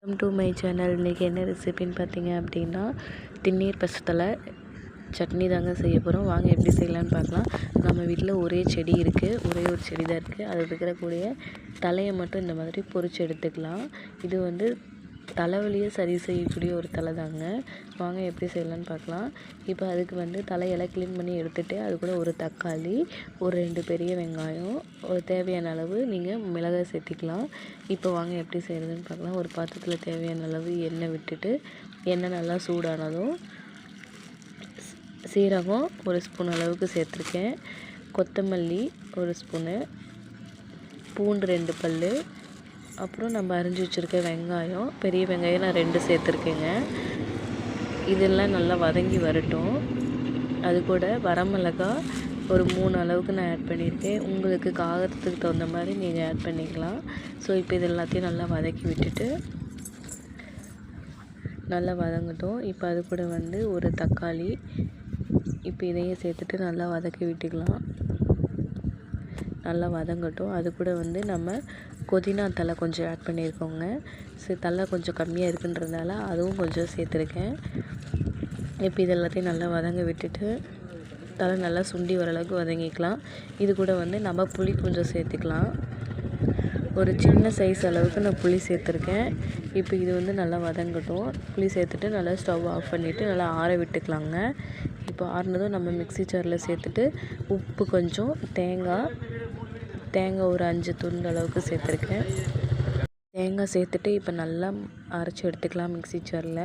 Welcome to my channel. இன்றைக்கி என்ன ரெசிபின்னு பார்த்தீங்க அப்படின்னா, திருநீர் பசத்தலை சட்னி தாங்க செய்ய போகிறோம். வாங்க எப்படி செய்யலான்னு பார்க்கலாம். நம்ம வீட்டில் ஒரே செடி இருக்குது, ஒரே ஒரு செடி தான் இருக்குது. அது இருக்கக்கூடிய தலையை மட்டும் இந்த மாதிரி பொரித்து எடுத்துக்கலாம். இது வந்து தலைவலியை சரி செய்யக்கூடிய ஒரு தலை தாங்க. வாங்க எப்படி செய்யலான்னு பார்க்கலாம். இப்போ அதுக்கு வந்து தலையெல்லாம் க்ளீன் பண்ணி எடுத்துகிட்டு அது கூட ஒரு தக்காளி, ஒரு 2 பெரிய வெங்காயம், ஒரு தேவையான அளவு நீங்கள் மிளகாய் சேர்த்திக்கலாம். இப்போ வாங்க எப்படி செய்கிறதுன்னு பார்க்கலாம். ஒரு பாத்திரத்தில் தேவையான அளவு எண்ணெய் விட்டுட்டு, எண்ணெய் நல்லா சூடானதும் சீரகம் 1 ஸ்பூன் அளவுக்கு சேர்த்துருக்கேன், கொத்தமல்லி 1 ஸ்பூனு, பூண்டு 2 பல், அப்புறம் நம்ம அரிஞ்சு வச்சுருக்க வெங்காயம், பெரிய வெங்காயம் நான் 2 சேர்த்துருக்கேங்க. இதெல்லாம் நல்லா வதங்கி வரட்டும். அது கூட வரமிளகாய் ஒரு 3 அளவுக்கு நான் ஆட் பண்ணியிருக்கேன். உங்களுக்கு காரத்துக்கு தகுந்த மாதிரி நீங்கள் ஆட் பண்ணிக்கலாம். ஸோ இப்போ இது எல்லாத்தையும் நல்லா வதக்கி விட்டுட்டு நல்லா வதங்கட்டும். இப்போ அது கூட வந்து ஒரு தக்காளி, இப்போ இதையும் சேர்த்துட்டு நல்லா வதக்கி விட்டுக்கலாம். நல்லா வதங்கட்டும். அது கூட வந்து நம்ம புதினா தழை கொஞ்சம் ஆட் பண்ணியிருக்கோங்க. தழை கொஞ்சம் கம்மியாக இருக்குன்றதுனால அதுவும் கொஞ்சம் சேர்த்துருக்கேன். இப்போ இது எல்லாத்தையும் நல்லா வதங்க விட்டுட்டு தழை நல்லா சுண்டி வர அளவுக்கு வதங்கிக்கலாம். இது கூட வந்து நம்ம புளி கொஞ்சம் சேர்த்துக்கலாம். ஒரு சின்ன சைஸ் அளவுக்கு நான் புளி சேர்த்துருக்கேன். இப்போ இது வந்து நல்லா வதங்கட்டும். புளி சேர்த்துட்டு நல்லா ஸ்டவ் ஆஃப் பண்ணிவிட்டு நல்லா ஆற விட்டுக்கலாங்க. இப்போ ஆறுனதும் நம்ம மிக்ஸி ஜாரில் சேர்த்துட்டு உப்பு கொஞ்சம், தேங்காய் ஒரு 5 துண்டு அளவுக்கு சேர்த்துருக்கேன். தேங்காய் சேர்த்துட்டு இப்போ நல்லா அரைச்சி எடுத்துக்கலாம் மிக்ஸி ஜாரில்.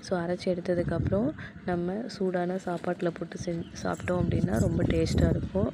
ஸோ அரைச்சி எடுத்ததுக்கப்புறம் நம்ம சூடான சாப்பாட்டில் போட்டு சாப்பிட்டோம் அப்படின்னா ரொம்ப டேஸ்ட்டாக இருக்கும்.